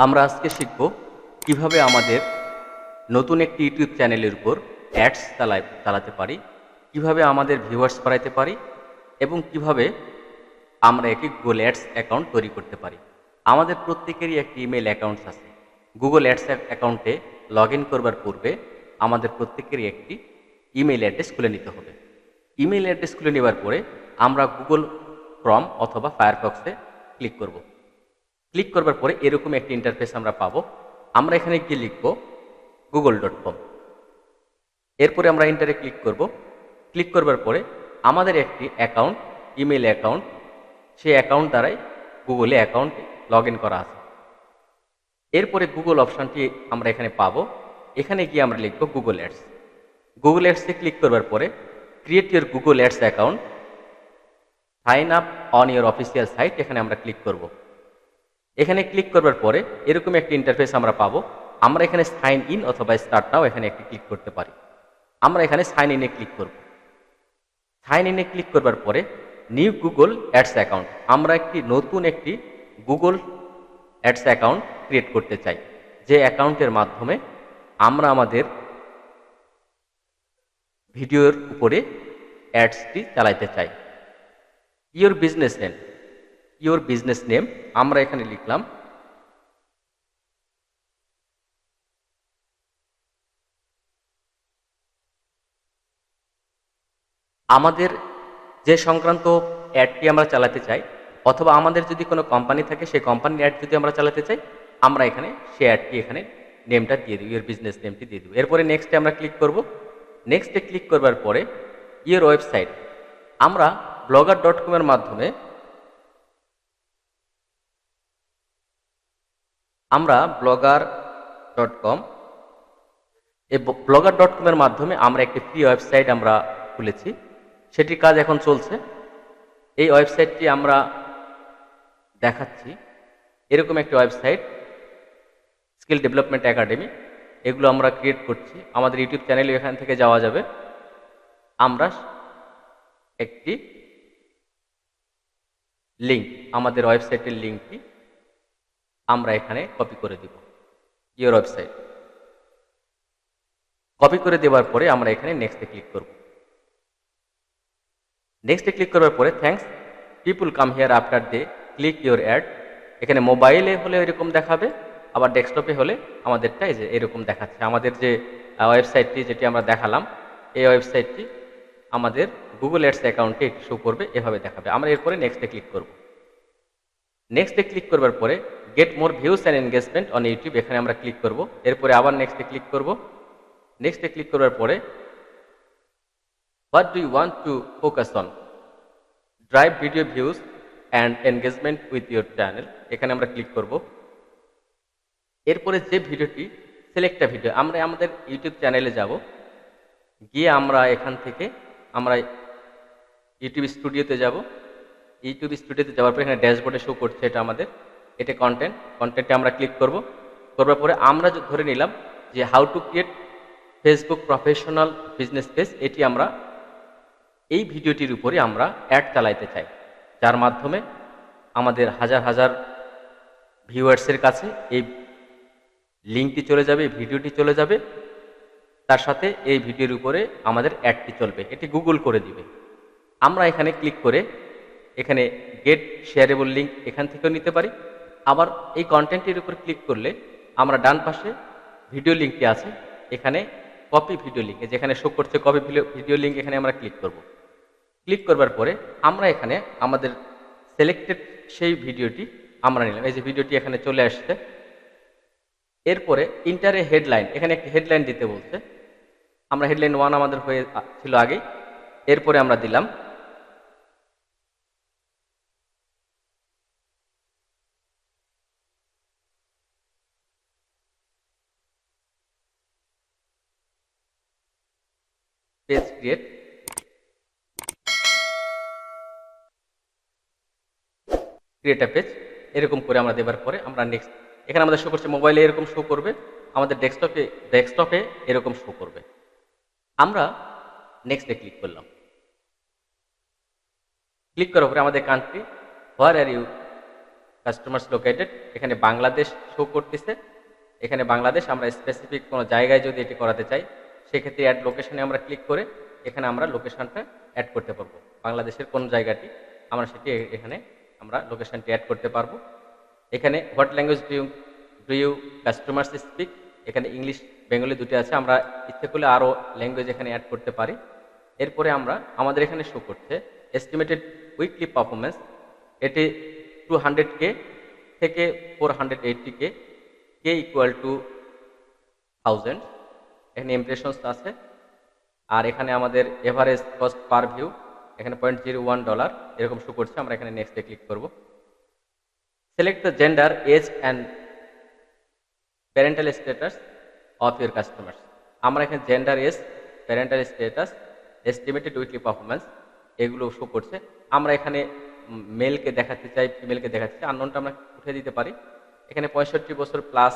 আমরা আজকে শিখব কিভাবে আমাদের নতুন একটি ইউটিউব চ্যানেলের উপর অ্যাডস চালাতে পারি, কিভাবে আমাদের ভিউয়ার্স বাড়াইতে পারি এবং কিভাবে আমরা একটি গুগল অ্যাডস অ্যাকাউন্ট তৈরি করতে পারি। আমাদের প্রত্যেকেরই একটি ইমেল অ্যাকাউন্টস আছে। গুগল অ্যাডস অ্যাকাউন্টে লগ ইন করবার পূর্বে আমাদের প্রত্যেকেরই একটি ইমেল অ্যাড্রেস খুলে নিতে হবে। ইমেল অ্যাড্রেস খুলে নেওয়ার পরে আমরা গুগল ক্রোম অথবা ফায়ারফক্সে ক্লিক করব। ক্লিক করবার পরে এরকম একটি ইন্টারফেস আমরা পাবো। আমরা এখানে গিয়ে লিখব google.com। এরপরে আমরা এন্টারে ক্লিক করব। ক্লিক করবার পরে আমাদের একটি অ্যাকাউন্ট, ইমেল অ্যাকাউন্ট, সেই অ্যাকাউন্ট দ্বারাই গুগলে অ্যাকাউন্টে লগ ইন করা আছে। এরপরে গুগল অপশানটি আমরা এখানে পাবো। এখানে গিয়ে আমরা লিখব গুগল অ্যাডস। গুগল অ্যাডসে ক্লিক করবার পরে create your Google ads account, sign up on your official site, এখানে আমরা ক্লিক করব। এখানে ক্লিক করবার পরে এরকম একটি ইন্টারফেস আমরা পাবো। আমরা এখানে সাইন ইন অথবা স্টার্ট নাও এখানে একটি ক্লিক করতে পারি। আমরা এখানে সাইন ইনে ক্লিক করব। সাইন ইনে ক্লিক করবার পরে নিউ গুগল অ্যাডস অ্যাকাউন্ট, আমরা নতুন একটি গুগল অ্যাডস অ্যাকাউন্ট ক্রিয়েট করতে চাই, যে অ্যাকাউন্টের মাধ্যমে আমরা আমাদের ভিডিওর উপরে অ্যাডসটি চালাইতে চাই। ইওর বিজনেস নেম আমরা এখানে লিখলাম আমাদের যে সংক্রান্ত অ্যাডটি আমরা চালাতে চাই, অথবা আমাদের যদি কোনো কোম্পানি থাকে সেই কোম্পানির অ্যাড যদি আমরা চালাতে চাই, আমরা এখানে সেই অ্যাডটি এখানে নেমটা দিয়ে দিব, ইওর বিজনেস নেমটি দিয়ে দিব। এরপরে নেক্সটে আমরা ক্লিক করব। নেক্সটে ক্লিক করবার পরে ইওর ওয়েবসাইট, আমরা blogger.com এর মাধ্যমে blogger.com এর মাধ্যমে আমরা একটি ফ্রি ওয়েবসাইট আমরা খুলেছি, সেটির কাজ এখন চলছে। এই ওয়েবসাইটটি আমরা দেখাচ্ছি। এরকম একটি ওয়েবসাইট, স্কিল ডেভেলপমেন্ট একাডেমি, এগুলো আমরা ক্রিয়েট করছি। আমাদের ইউটিউব চ্যানেলে এখান থেকে যাওয়া যাবে। আমরা একটি লিঙ্ক, আমাদের ওয়েবসাইটের লিঙ্কটি আমরা এখানে কপি করে দিব। ইওর ওয়েবসাইট কপি করে দেওয়ার পরে আমরা এখানে নেক্সটে ক্লিক করব। নেক্সটে ক্লিক করার পরে thanks people come here after they click your ad, এখানে মোবাইলে হলে এরকম দেখাবে, আবার ডেস্কটপে হলে আমাদেরটা এই যে এরকম দেখাচ্ছে। আমাদের যে ওয়েবসাইটটি যেটি আমরা দেখালাম, এই ওয়েবসাইটটি আমাদের গুগল অ্যাডস অ্যাকাউন্টে একটু শো করবে, এভাবে দেখাবে। আমরা এরপরে নেক্সটে ক্লিক করব। নেক্সটে ক্লিক করবার পরে get more views and engagement on YouTube, এখানে আমরা ক্লিক করব। এরপরে আবার নেক্সটে ক্লিক করব। নেক্সটে ক্লিক করবার পরে what do you want to focus on, drive video views and engagement with your channel, এখানে আমরা ক্লিক করব। এরপরে যে ভিডিওটি সিলেক্ট আ ভিডিও, আমরা আমাদের ইউটিউব চ্যানেলে যাব, গিয়ে আমরা এখান থেকে আমরা ইউটিউব স্টুডিওতে যাব। ইউটিউব স্টুডিওতে যাওয়ার পরে এখানে ড্যাশবোর্ডে শো করছে এটা আমাদের, এটা কন্টেন্টে আমরা ক্লিক করব। করবার পরে আমরা ধরে নিলাম যে how to create Facebook professional business page, এটি আমরা এই ভিডিওটির উপরে আমরা অ্যাড চালাইতে চাই, যার মাধ্যমে আমাদের হাজার হাজার ভিউয়ার্সের কাছে এই লিঙ্কটি চলে যাবে, ভিডিওটি চলে যাবে, তার সাথে এই ভিডিওর উপরে আমাদের অ্যাডটি চলবে, এটি গুগল করে দিবে। আমরা এখানে ক্লিক করে এখানে গেট শেয়ারেবল লিঙ্ক এখান থেকেও নিতে পারি। আবার এই কন্টেন্টের উপর ক্লিক করলে আমরা ডান পাশে ভিডিও লিঙ্কটি আছে, এখানে কপি ভিডিও লিঙ্ক, যেখানে শো করছে কপি ভিডিও লিঙ্ক, এখানে আমরা ক্লিক করব। ক্লিক করবার পরে আমরা এখানে আমাদের সিলেক্টেড সেই ভিডিওটি আমরা নিলাম, এই যে ভিডিওটি এখানে চলে আসছে। এরপরে ইন্টারে হেডলাইন, এখানে একটি হেডলাইন দিতে বলছে। আমরা হেডলাইন 1 আমাদের হয়ে ছিল আগেই, এরপরে আমরা দিলাম পেজ ক্রিয়েট আ পেজ, এরকম করে আমরা দেবার পরে আমরা নেক্সট, এখানে আমাদের শো করছে মোবাইলে এরকম শো করবে, আমাদের ডেস্কটপে এরকম শো করবে। আমরা নেক্সটে ক্লিক করলাম। ক্লিক করার পরে আমাদের country, where are you customers located, এখানে বাংলাদেশ শো করতেছে। এখানে বাংলাদেশ, আমরা স্পেসিফিক কোনো জায়গায় যদি এটি করাতে চাই সেক্ষেত্রে অ্যাড লোকেশনে আমরা ক্লিক করে এখানে আমরা লোকেশনটা অ্যাড করতে পারবো। বাংলাদেশের কোন জায়গাটি আমরা সেটি এখানে আমরা লোকেশনটি অ্যাড করতে পারবো। এখানে what language do you customers speak, এখানে ইংলিশ বেঙ্গলি দুটি আছে, আমরা ইচ্ছে করলে আরও ল্যাঙ্গুয়েজ এখানে অ্যাড করতে পারি। এরপরে আমরা আমাদের এখানে শো করছে এস্টিমেটেড উইকলি পারফরমেন্স, এটি 200K থেকে 480K, কে ইকুয়াল টু 1000। এখানে ইমপ্রেশনস আছে। আর এখানে আমাদের এভারেজ কস্ট পার ভিউ এখানে $0.01 এরকম শো করছে। আমরা এখানে নেক্সটে ক্লিক করব। Select the gender, age and parental status of your customers. আমরা এখানে gender, age, parental status, estimated weekly performance এগুলো শো করছে। আমরা এখানে মেলকে দেখাতে চাই, ফিমেলকে দেখাতে চাই, আননোনটা আমরা উঠিয়ে দিতে পারি। এখানে 65 বছর প্লাস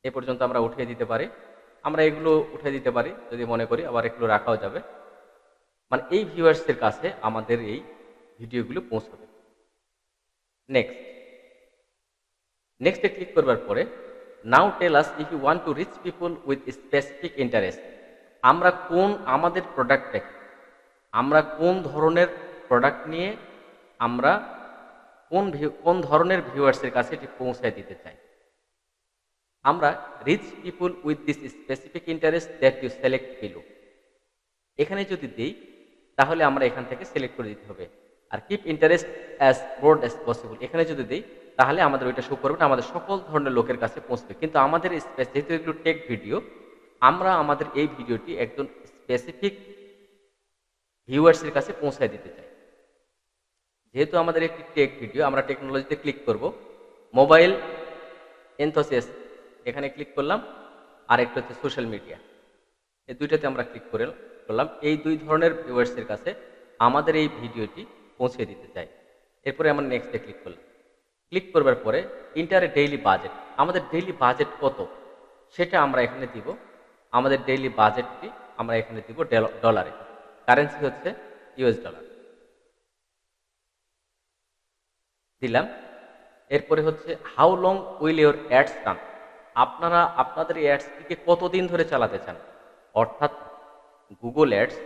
এ পর্যন্ত আমরা উঠিয়ে দিতে পারি। আমরা এগুলো উঠিয়ে দিতে পারি যদি মনে করি, আবার এগুলো রাখাও যাবে। মানে এই ভিউয়ার্সের কাছে আমাদের এই ভিডিওগুলো পৌঁছাবে। নেক্সটে ক্লিক করবার পরে now tell us if you want to reach people with specific interest. আমরা আমাদের প্রোডাক্টটাকে, আমরা কোন ধরনের প্রোডাক্ট নিয়ে আমরা কোন ধরনের ভিউয়ার্সের কাছে এটি পৌঁছায় দিতে চাই। আমরা reach people with this specific interest that you select below, এখানে যদি দিই তাহলে আমরা এখান থেকে সিলেক্ট করে দিতে হবে। আর keep interest as broad as possible, এখানে যদি দিই তাহলে আমাদের ওইটা শো করবে না, আমাদের সকল ধরনের লোকের কাছে পৌঁছবে। কিন্তু আমাদের যেহেতু এগুলো টেক ভিডিও, আমরা আমাদের এই ভিডিওটি একজন স্পেসিফিক ভিউয়ার্সের কাছে পৌঁছায় দিতে চাই। যেহেতু আমাদের একটি টেক ভিডিও, আমরা টেকনোলজিতে ক্লিক করব, মোবাইল এনথুসিয়াস্ট এখানে ক্লিক করলাম, আর একটা হচ্ছে সোশ্যাল মিডিয়া, এই দুইটাতে আমরা ক্লিক করলাম। এই দুই ধরনের ভিউয়ার্সের কাছে আমাদের এই ভিডিওটি পৌঁছে দিতে চাই। এরপরে আমরা নেক্সটে ক্লিক করলাম। ক্লিক করবার পরে ইন্টার ডেইলি বাজেট, আমাদের ডেইলি বাজেট কত সেটা আমরা এখানে দিব। আমাদের ডেইলি বাজেটটি আমরা এখানে দিব ডলারে, কারেন্সি হচ্ছে US ডলার দিলাম। এরপরে হচ্ছে how long will your ads run, আপনারা আপনাদের অ্যাডসটিকে কতদিন ধরে চালাতে চান। অর্থাৎ গুগল অ্যাডস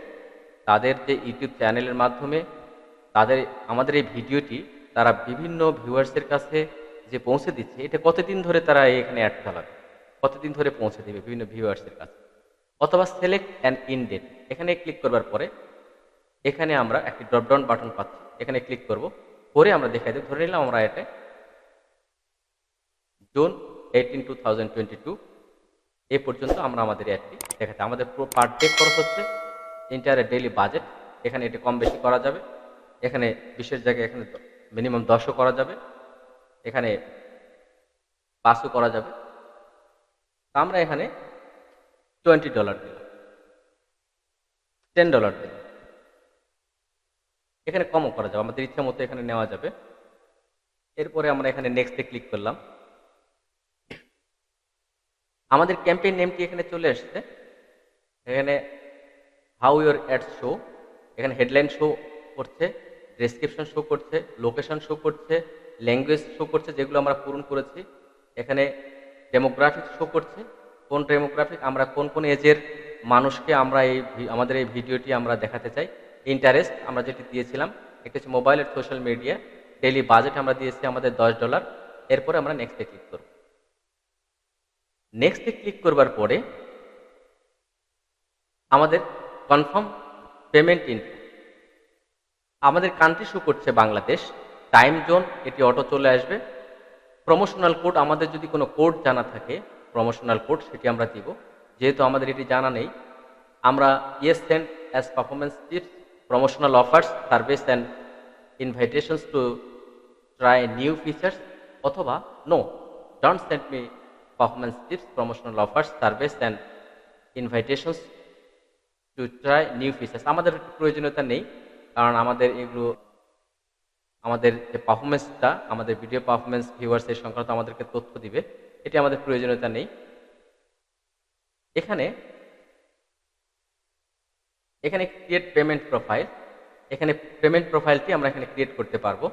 তাদের যে ইউটিউব চ্যানেলের মাধ্যমে আমাদের এই ভিডিওটি তারা বিভিন্ন ভিউয়ার্সের কাছে যে পৌঁছে দিচ্ছে, এটা কতদিন ধরে তারা এখানে অ্যাড চালাবে, কতদিন ধরে পৌঁছে দেবে বিভিন্ন ভিউয়ার্সের কাছে। অথবা সিলেক্ট অ্যান ইন ডেট, এখানে ক্লিক করবার পরে এখানে আমরা একটি ড্রপডাউন বাটন পাচ্ছি, এখানে ক্লিক করব, করে আমরা দেখাই দেব। ধরে নিলাম আমরা এটা জুন 18, 2022 এ পর্যন্ত আমরা আমাদের অ্যাডটি দেখাতে। আমাদের পুরো পার ডে খরচ হচ্ছে ইন্টার ডেইলি বাজেট, এখানে এটা কম বেশি করা যাবে, এখানে 20-এর জায়গায় এখানে মিনিমাম 10ও করা যাবে, এখানে 5ও করা যাবে। আমরা এখানে $20 দিলাম, $10 দিলাম, এখানে কমও করা যাবে, আমাদের ইচ্ছা মতো এখানে নেওয়া যাবে। এরপরে আমরা এখানে নেক্সটে ক্লিক করলাম। আমাদের ক্যাম্পেইন নেমটি এখানে চলে আসছে। এখানে হাউ ইউর অ্যাডস শো, এখানে হেডলাইন শো করছে, ডেসক্রিপশন শো করছে, লোকেশন শো করছে, ল্যাঙ্গুয়েজ শো করছে যেগুলো আমরা পূরণ করেছি। এখানে ডেমোগ্রাফিক শো করছে, কোন ডেমোগ্রাফিক, আমরা কোন কোন এজের মানুষকে আমরা আমাদের এই ভিডিওটি আমরা দেখাতে চাই। ইন্টারেস্ট আমরা যেটি দিয়েছিলাম, একটা হচ্ছে মোবাইলের সোশ্যাল মিডিয়া, ডেইলি বাজেট আমরা দিয়েছি আমাদের $10। এরপরে আমরা নেক্সটে ক্লিক করব। নেক্সটে ক্লিক করবার পরে আমাদের কনফার্ম পেমেন্ট ইনফো, আমাদের কান্ট্রি শো করছে বাংলাদেশ, টাইম জোন এটি অটো চলে আসবে। প্রমোশনাল কোড, আমাদের যদি কোনো কোড জানা থাকে প্রমোশনাল কোড সেটি আমরা দিব, যেহেতু আমাদের এটি জানা নেই। আমরা yes send as performance tips, promotional offers, service and invitations to try new features, অথবা no don't send me performance tips, promotional offers, service and invitations to try new features. আমাদের প্রয়োজনীয়তা নেই, কারণ আমাদের এগুলো আমাদের যে পারফরমেন্সটা, আমাদের ভিডিও পারফরমেন্স ভিউয়ার্সের সংক্রান্ত আমাদেরকে তথ্য দিবে, এটি আমাদের প্রয়োজনীয়তা নেই। এখানে ক্রিয়েট পেমেন্ট প্রোফাইল, এখানে পেমেন্ট প্রোফাইলটি আমরা এখানে ক্রিয়েট করতে পারবো।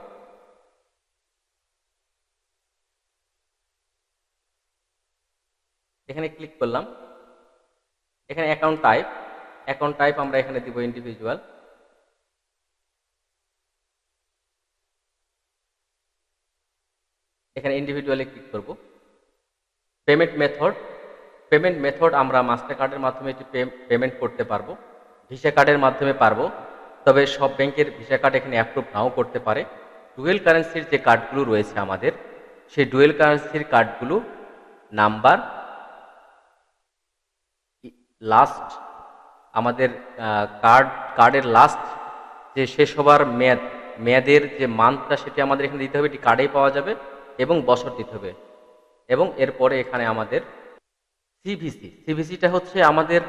এখানে ক্লিক করলাম। এখানে অ্যাকাউন্ট টাইপ আমরা এখানে দিব ইন্ডিভিজুয়াল। এখানে ইন্ডিভিজুয়ালে ক্লিক করব। পেমেন্ট মেথড আমরা মাস্টার কার্ডের মাধ্যমে এটি পেমেন্ট করতে পারবো, ভিসা কার্ডের মাধ্যমে পারবো, তবে সব ব্যাংকের ভিসা কার্ড এখানে অ্যাপ্রুভ নাও করতে পারে। ডুয়েল কারেন্সির যে কার্ডগুলো রয়েছে আমাদের, সেই ডুয়েল কারেন্সির কার্ডগুলো নাম্বার লাস্ট আমাদের কার্ডের লাস্ট যে শেষ হবার মেয়াদের যে মান্থটা সেটি আমাদের এখানে দিতে হবে, এটি কার্ডেই পাওয়া যাবে, এবং বছর দিতে হবে। এবং এরপরে এখানে আমাদের সিভিসিটা হচ্ছে আমাদের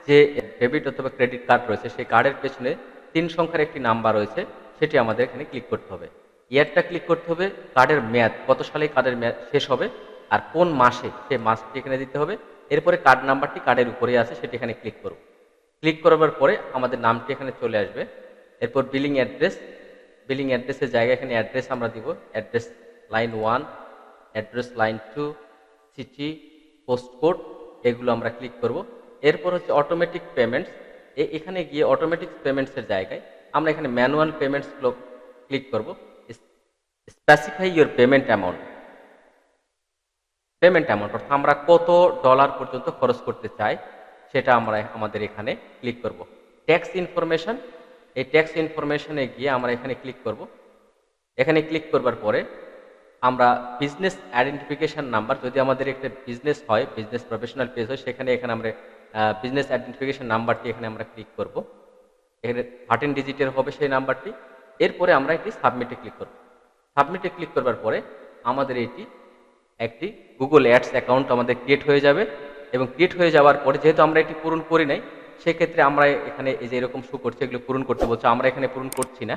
যে ডেবিট অথবা ক্রেডিট কার্ড রয়েছে, সেই কার্ডের পেছনে 3 সংখ্যার একটি নাম্বার রয়েছে, সেটি আমাদের এখানে ক্লিক করতে হবে। ইয়ারটা ক্লিক করতে হবে, কার্ডের মেয়াদ কত সালে কার্ডের মেয়াদ শেষ হবে আর কোন মাসে, সেই মাসটি এখানে দিতে হবে। এরপরে কার্ড নাম্বারটি কার্ডের উপরে আছে, সেটি এখানে ক্লিক করব। ক্লিক করার পরে আমাদের নামটি এখানে চলে আসবে। এরপর বিলিং অ্যাড্রেসের জায়গায় এখানে অ্যাড্রেস আমরা দিব, address line 1, address line 2, city, postcode, এগুলো আমরা ক্লিক করব। এরপর হচ্ছে অটোমেটিক পেমেন্টস। এখানে গিয়ে অটোমেটিক পেমেন্টসের জায়গায় আমরা এখানে ম্যানুয়াল পেমেন্টসগুলো ক্লিক করব। স্পেসিফাই ইউর পেমেন্ট অ্যামাউন্ট অর্থাৎ আমরা কত ডলার পর্যন্ত খরচ করতে চাই সেটা আমরা আমাদের এখানে ক্লিক করব। ট্যাক্স ইনফরমেশন, এই ট্যাক্স ইনফরমেশনে গিয়ে আমরা এখানে ক্লিক করব। এখানে ক্লিক করবার পরে আমরা বিজনেস আইডেন্টিফিকেশন নাম্বার, যদি আমাদের একটা বিজনেস হয়, বিজনেস প্রফেশনাল পেজ হয়, সেখানে আমরা বিজনেস আইডেন্টিফিকেশন নাম্বারটি এখানে আমরা ক্লিক করব। এখানে 13 ডিজিটের হবে সেই নাম্বারটি। এরপরে আমরা এটি সাবমিটে ক্লিক করব। সাবমিটে ক্লিক করবার পরে আমাদের একটি গুগল অ্যাডস অ্যাকাউন্ট আমাদের ক্রিয়েট হয়ে যাবে, এবং ক্রিয়েট হয়ে যাওয়ার পরে যেহেতু আমরা এটি পূরণ করি নাই, সেক্ষেত্রে আমরা এখানে এই যে এরকম শো করছে, এগুলো পূরণ করতে বলছে, আমরা এখানে পূরণ করছি না।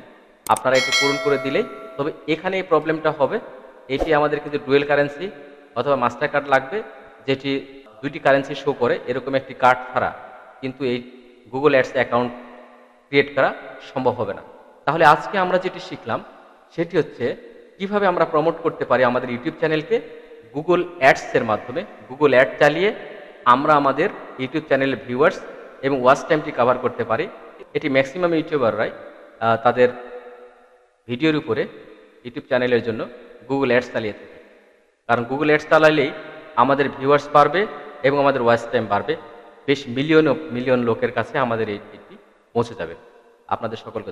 আপনারা এটি পূরণ করে দিলেই, তবে এখানে এই প্রবলেমটা হবে, এটি আমাদের কিন্তু ডুয়েল কারেন্সি অথবা মাস্টার কার্ড লাগবে, যেটি 2টি কারেন্সি শো করে, এরকম একটি কার্ড ছাড়া কিন্তু এই গুগল অ্যাডস অ্যাকাউন্ট ক্রিয়েট করা সম্ভব হবে না। তাহলে আজকে আমরা যেটি শিখলাম সেটি হচ্ছে কিভাবে আমরা প্রমোট করতে পারি আমাদের ইউটিউব চ্যানেলকে গুগল অ্যাডসের মাধ্যমে। গুগল অ্যাড চালিয়ে আমরা আমাদের ইউটিউব চ্যানেলের ভিউয়ার্স এবং ওয়াচ টাইমটি কভার করতে পারি। এটি ম্যাক্সিমাম ইউটিউবাররাই তাদের ভিডিওর উপরে ইউটিউব চ্যানেলের জন্য গুগল অ্যাডস চালিয়ে থাকে, কারণ গুগল অ্যাডস চালালেই আমাদের ভিউয়ার্স বাড়বে এবং আমাদের ওয়াচ টাইম বাড়বে, বেশ মিলিয়ন লোকের কাছে আমাদের এটি পৌঁছে যাবে। আপনাদের সকলকে